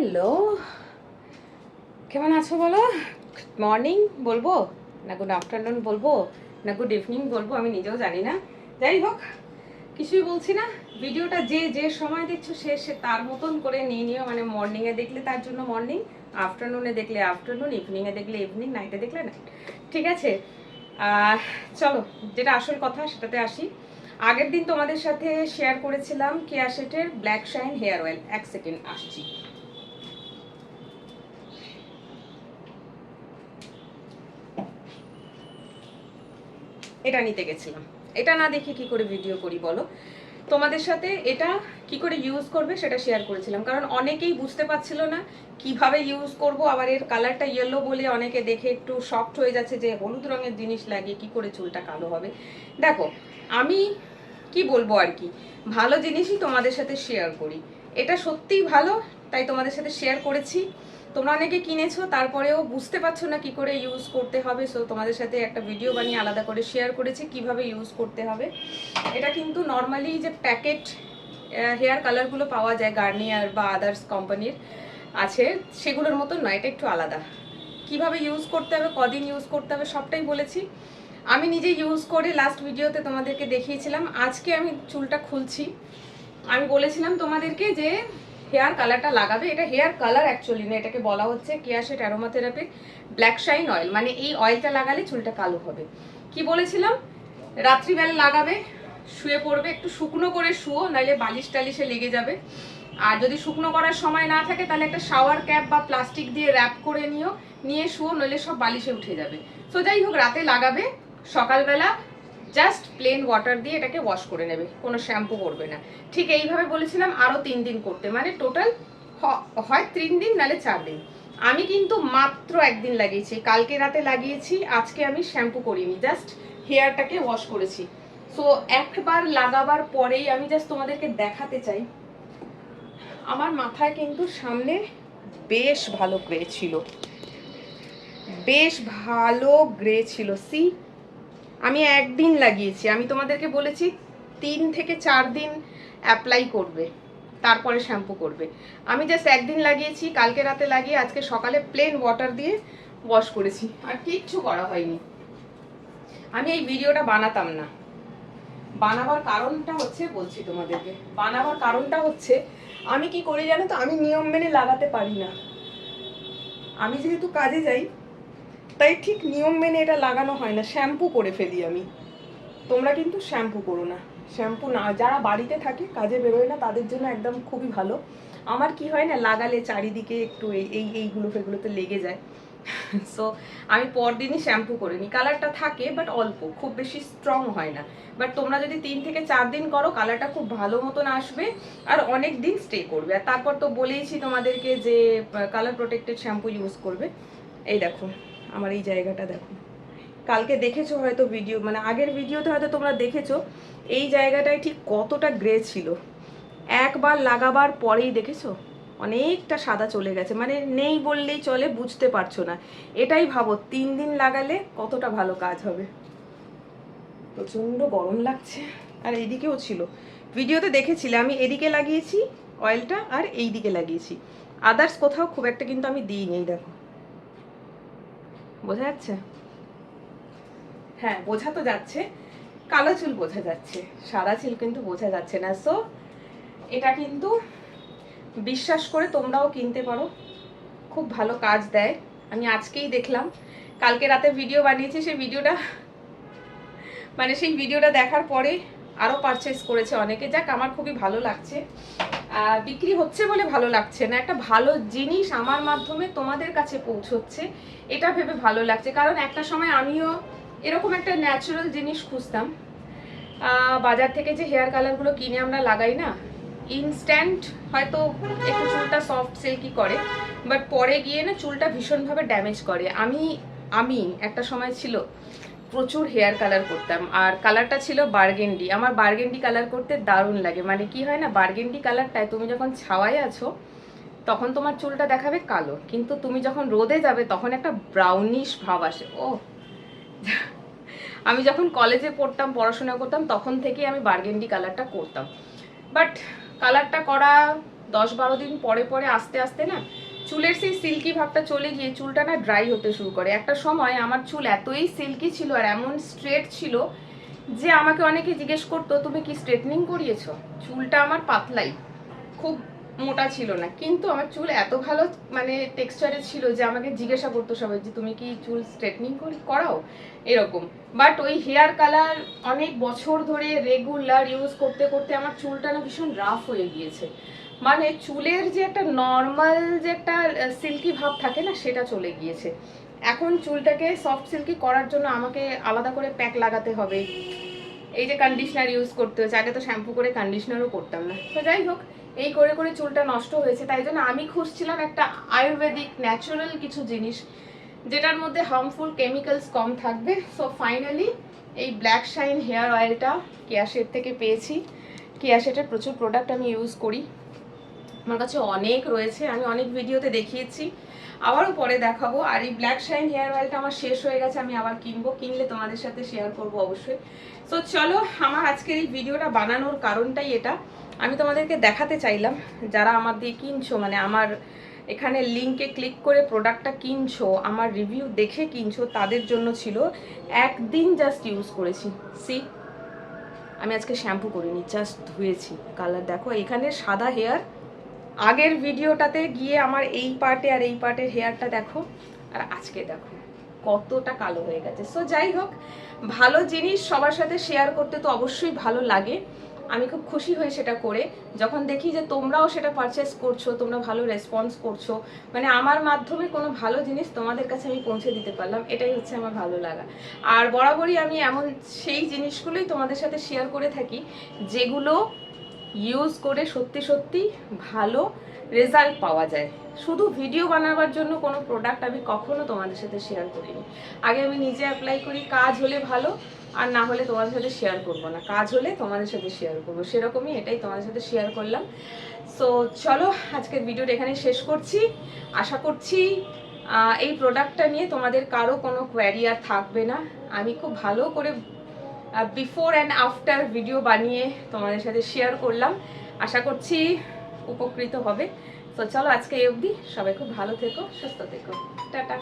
Hello, কেমন আছো বলো? গুড মর্নিং বলবো না গুড আফটারনুন বলবো না গুড ইভিনিং বলবো, আমি নিজেও জানি না। যাই হোক, কিছুই বলছি না। ভিডিওটা যে যে সময় দেখছো সে সে তার মতন করে নিয়ে নিও। মানে মর্নিংয়ে দেখলে তার জন্য মর্নিং, আফটারনুনে দেখলে আফটারনুন, ইভিনিংয়ে দেখলে ইভিনিং, নাইটে দেখলে নাইট। ঠিক আছে? চলো, যেটা আসল কথা সেটাতে আসি। আগের দিন তোমাদের সাথে শেয়ার করেছিলাম কেয়া শেটের ব্ল্যাক শাইন হেয়ার অয়েল। এক সেকেন্ড আসছি। এটা নিতে গেছিলাম, এটা না দেখে কি করে ভিডিও করি বলো? তোমাদের সাথে এটা কি করে ইউজ করবে সেটা শেয়ার করেছিলাম, কারণ অনেকেই বুঝতে পারছিল না কিভাবে ইউজ করব। আবার এর কালারটা ইয়েলো বলে অনেকে দেখে একটু শকড হয়ে যাচ্ছে যে হলুদ রঙের জিনিস লাগিয়ে কি করে চুলটা কালো হবে। দেখো, আমি কি বলবো আর কি, ভালো জিনিসই তোমাদের সাথে শেয়ার করি। এটা সত্যিই ভালো, তাই তোমাদের সাথে শেয়ার করেছি। তোমরা অনেকে কিনেছো, তারপরেও বুঝতে পারছো না কি করে ইউজ করতে হবে। সো তোমাদের সাথে একটা ভিডিও বানিয়ে আলাদা করে শেয়ার করেছি কিভাবে ইউজ করতে হবে। এটা কিন্তু নর্মালি যে প্যাকেট হেয়ার কালারগুলো পাওয়া যায় গার্নিয়ার বা আদার্স কোম্পানির আছে, সেগুলোর মতো নয়, এটা একটু আলাদা। কিভাবে ইউজ করতে হবে, কদিন ইউজ করতে হবে সবটাই বলেছি। আমি নিজে ইউজ করে লাস্ট ভিডিওতে তোমাদেরকে দেখিয়েছিলাম। আজকে আমি চুলটা খুলছি। আমি বলেছিলাম তোমাদেরকে যে হেয়ার কালারটা লাগাবে। এটা হেয়ার কালার অ্যাকচুয়ালি না, এটাকে বলা হচ্ছে কেয়া শেট অ্যারোমা থেরাপির ব্ল্যাক শাইন অয়েল। মানে এই অয়েলটা লাগালে চুলটা কালো হবে। কি বলেছিলাম? রাত্রিবেলা লাগাবে, শুয়ে পড়বে, একটু শুকনো করে শুয়ো, নাহলে বালিশ টালিশে লেগে যাবে। আর যদি শুকনো করার সময় না থাকে তাহলে একটা শাওয়ার ক্যাপ বা প্লাস্টিক দিয়ে র্যাপ করে নিয়ে শুয়ো, নইলে সব বালিশে উঠে যাবে। সো যাই হোক, রাতে লাগাবে, সকালবেলা জাস্ট প্লেন ওয়াটার দিয়ে এটাকে ওয়াশ করে নেবে, কোনো শ্যাম্পু করবে না। ঠিক এইভাবে বলেছিলাম আরও 3 দিন করতে, মানে টোটাল হয় 3 দিন নাহলে 4 দিন। আমি কিন্তু মাত্র একদিন লাগিয়েছি, কালকে রাতে লাগিয়েছি, আজকে আমি শ্যাম্পু করিনি, জাস্ট হেয়ারটাকে ওয়াশ করেছি। সো একবার লাগাবার পরেই আমি জাস্ট তোমাদেরকে দেখাতে চাই, আমার মাথায় কিন্তু সামনে বেশ ভালো গ্রে ছিল, বেশ ভালো গ্রে ছিল। সি, আমি একদিন লাগিয়েছি, আমি তোমাদেরকে বলেছি 3 থেকে 4 দিন অ্যাপ্লাই করবে, তারপরে শ্যাম্পু করবে। আমি জাস্ট একদিন লাগিয়েছি, কালকে রাতে লাগিয়ে আজকে সকালে প্লেন ওয়াটার দিয়ে ওয়াশ করেছি, আর কিচ্ছু করা হয়নি। আমি এই ভিডিওটা বানাতাম না, বানাবার কারণটা হচ্ছে, বলছি তোমাদেরকে, বানাবার কারণটা হচ্ছে আমি কি করি জানো তো, আমি নিয়ম মেনে লাগাতে পারি না। আমি যেহেতু কাজে যাই, তাই ঠিক নিয়ম মেনে এটা লাগানো হয় না, শ্যাম্পু করে ফেলি আমি। তোমরা কিন্তু শ্যাম্পু করো না, শ্যাম্পু না, যারা বাড়িতে থাকে কাজে বেরোয় না তাদের জন্য একদম খুবই ভালো। আমার কি হয় না, লাগালে চারিদিকে একটু এইগুলো ফেগুলোতে লেগে যায়। সো আমি পরদিনই শ্যাম্পু করে নিই। কালারটা থাকে বাট অল্প, খুব বেশি স্ট্রং হয় না। বাট তোমরা যদি 3 থেকে 4 দিন করো, কালারটা খুব ভালো মতন আসবে আর অনেক দিন স্টে করবে। আর তারপর তো বলেইছি তোমাদেরকে যে কালার প্রোটেক্টেড শ্যাম্পু ইউজ করবে। এই দেখো আমার এই জায়গাটা দেখো, কালকে দেখেছো হয়তো ভিডিও, মানে আগের ভিডিওতে হয়তো তোমরা দেখেছো এই জায়গাটায় ঠিক কতটা গ্রে ছিল। একবার লাগাবার পরেই দেখেছো অনেকটা সাদা চলে গেছে, মানে নেই বললেই চলে, বুঝতে পারছো না। এটাই ভাবো 3 দিন লাগালে কতটা ভালো কাজ হবে। প্রচণ্ড গরম লাগছে, আর এইদিকেও ছিল, ভিডিওতে দেখেছিলে আমি এদিকে লাগিয়েছি অয়েলটা আর এই দিকে লাগিয়েছি, আদার্স কোথাও খুব একটা কিন্তু আমি দিইনি। দেখো, বোঝা যাচ্ছে? হ্যাঁ, বোঝা তো যাচ্ছে, কালো চুল বোঝা যাচ্ছে, সাদা চুল কিন্তু বোঝা যাচ্ছে না। সো এটা কিন্তু বিশ্বাস করে তোমরাও কিনতে পারো, খুব ভালো কাজ দেয়। আমি আজকেই দেখলাম, কালকে রাতে ভিডিও বানিয়েছি, সেই ভিডিওটা দেখার পরে আরও পারচেস করেছে অনেকে। যাক, আমার খুবই ভালো লাগছে, বিক্রি হচ্ছে বলে ভালো লাগছে না, একটা ভালো জিনিস আমার মাধ্যমে তোমাদের কাছে পৌঁছচ্ছে, এটা ভেবে ভালো লাগছে। কারণ একটা সময় আমিও এরকম একটা ন্যাচারাল জিনিস খুঁজতাম। বাজার থেকে যে হেয়ার কালারগুলো কিনে আমরা লাগাই না, ইনস্ট্যান্ট হয়তো একটু চুলটা সফট সিল্কি করে, বাট পরে গিয়ে না চুলটা ভীষণভাবে ড্যামেজ করে। আমি একটা সময় ছিল প্রচুর হেয়ার কালার করতাম, আর কালারটা ছিল বার্গেন্ডি। আমার বার্গেন্ডি কালার করতে দারুণ লাগে। মানে কি হয় না, বার্গেন্ডি কালারটায় তুমি যখন ছাওয়ায় আছো তখন তোমার চুলটা দেখাবে কালো, কিন্তু তুমি যখন রোদে যাবে তখন একটা ব্রাউনিশ ভাব আসে। ও, আমি যখন কলেজে পড়তাম, পড়াশোনা করতাম, তখন থেকেই আমি বার্গেন্ডি কালারটা করতাম। বাট কালারটা করা 10-12 দিন পরে পরে আস্তে আস্তে না চুলের সেই সিল্কি ভাবটা চলে গিয়ে চুলটা না ড্রাই হতে শুরু করে। একটা সময় আমার চুল এতই সিল্কি ছিল আর এমন স্ট্রেট ছিল যে আমাকে অনেকে জিজ্ঞেস করতো তুমি কি স্ট্রেটনিং করিয়েছো। চুলটা আমার পাতলাই, খুব মোটা ছিল না, কিন্তু আমার চুল এত ভালো মানে টেক্সচারে ছিল যে আমাকে জিজ্ঞাসা করতো সবাই যে তুমি কি চুল স্ট্রেটনিং করাও এরকম। বাট ওই হেয়ার কালার অনেক বছর ধরে রেগুলার ইউজ করতে করতে আমার চুলটা না ভীষণ রাফ হয়ে গিয়েছে। মানে চুলের যে একটা নর্মাল যে একটা সিল্কি ভাব থাকে না সেটা চলে গিয়েছে। এখন চুলটাকে সফট সিল্কি করার জন্য আমাকে আলাদা করে প্যাক লাগাতে হবে, এই যে কন্ডিশনার ইউজ করতে হচ্ছে, আগে তো শ্যাম্পু করে কন্ডিশনারও করতাম না। তো যাই হোক, এই করে করে চুলটা নষ্ট হয়েছে, তাই জন্য আমি খুঁজছিলাম একটা আয়ুর্বেদিক ন্যাচারাল কিছু জিনিস যেটার মধ্যে হার্মফুল কেমিক্যালস কম থাকবে। সো ফাইনালি এই ব্ল্যাক শাইন হেয়ার অয়েলটা কেয়াশেড থেকে পেয়েছি। কেয়াশেডের প্রচুর প্রোডাক্ট আমি ইউজ করি, আমার কাছে অনেক রয়েছে, আমি অনেক ভিডিওতে দেখিয়েছি, আবারও পরে দেখাবো। আর এই ব্ল্যাক শাইন হেয়ার অয়েলটা আমার শেষ হয়ে গেছে, আমি আবার কিনবো, কিনলে তোমাদের সাথে শেয়ার করব অবশ্যই। সো চলো, আমার আজকের এই ভিডিওটা বানানোর কারণটাই এটা, আমি তোমাদেরকে দেখাতে চাইলাম যারা আমার দিয়ে কিনছো, মানে আমার এখানে লিঙ্কে ক্লিক করে প্রোডাক্টটা কিনছো, আমার রিভিউ দেখে কিনছো, তাদের জন্য ছিল। একদিন জাস্ট ইউজ করেছি, সি আমি আজকে শ্যাম্পু করিনি, জাস্ট ধুয়েছি। কালার দেখো, এখানে সাদা হেয়ার, আগের ভিডিওটাতে গিয়ে আমার এই পার্টে আর এই পার্টের হেয়ারটা দেখো, আর আজকে দেখো কতটা কালো হয়ে গেছে। সো যাই হোক, ভালো জিনিস সবার সাথে শেয়ার করতে তো অবশ্যই ভালো লাগে, আমি খুব খুশি হই সেটা করে, যখন দেখি যে তোমরাও সেটা পারচেস করছো, তোমরা ভালো রেসপন্স করছো, মানে আমার মাধ্যমে কোনো ভালো জিনিস তোমাদের কাছে আমি পৌঁছে দিতে পারলাম, এটাই হচ্ছে আমার ভালো লাগা। আর বরাবরই আমি এমন সেই জিনিসগুলোই তোমাদের সাথে শেয়ার করে থাকি যেগুলো ইউজ করে সত্যি সত্যি ভালো রেজাল্ট পাওয়া যায়। শুধু ভিডিও বানাবার জন্য কোনো প্রোডাক্ট আমি কখনো তোমাদের সাথে শেয়ার করিনি। আগে আমি নিজে অ্যাপ্লাই করি, কাজ হলে ভালো, আর না হলে তোমাদের সাথে শেয়ার করব না, কাজ হলে তোমাদের সাথে শেয়ার করবো, সেরকমই এটাই তোমাদের সাথে শেয়ার করলাম। সো চলো, আজকের ভিডিওটা এখানে শেষ করছি। আশা করছি এই প্রোডাক্টটা নিয়ে তোমাদের কারো কোনো কোয়ারি আর থাকবে না। আমি খুব ভালো করে বিফোর অ্যান্ড আফটার ভিডিও বানিয়ে তোমাদের সাথে শেয়ার করলাম, আশা করছি উপকৃত হবে। তো চলো, আজকে এই অবধি, সবাই খুব ভালো থেকো, সুস্থ থেকো, টাটা।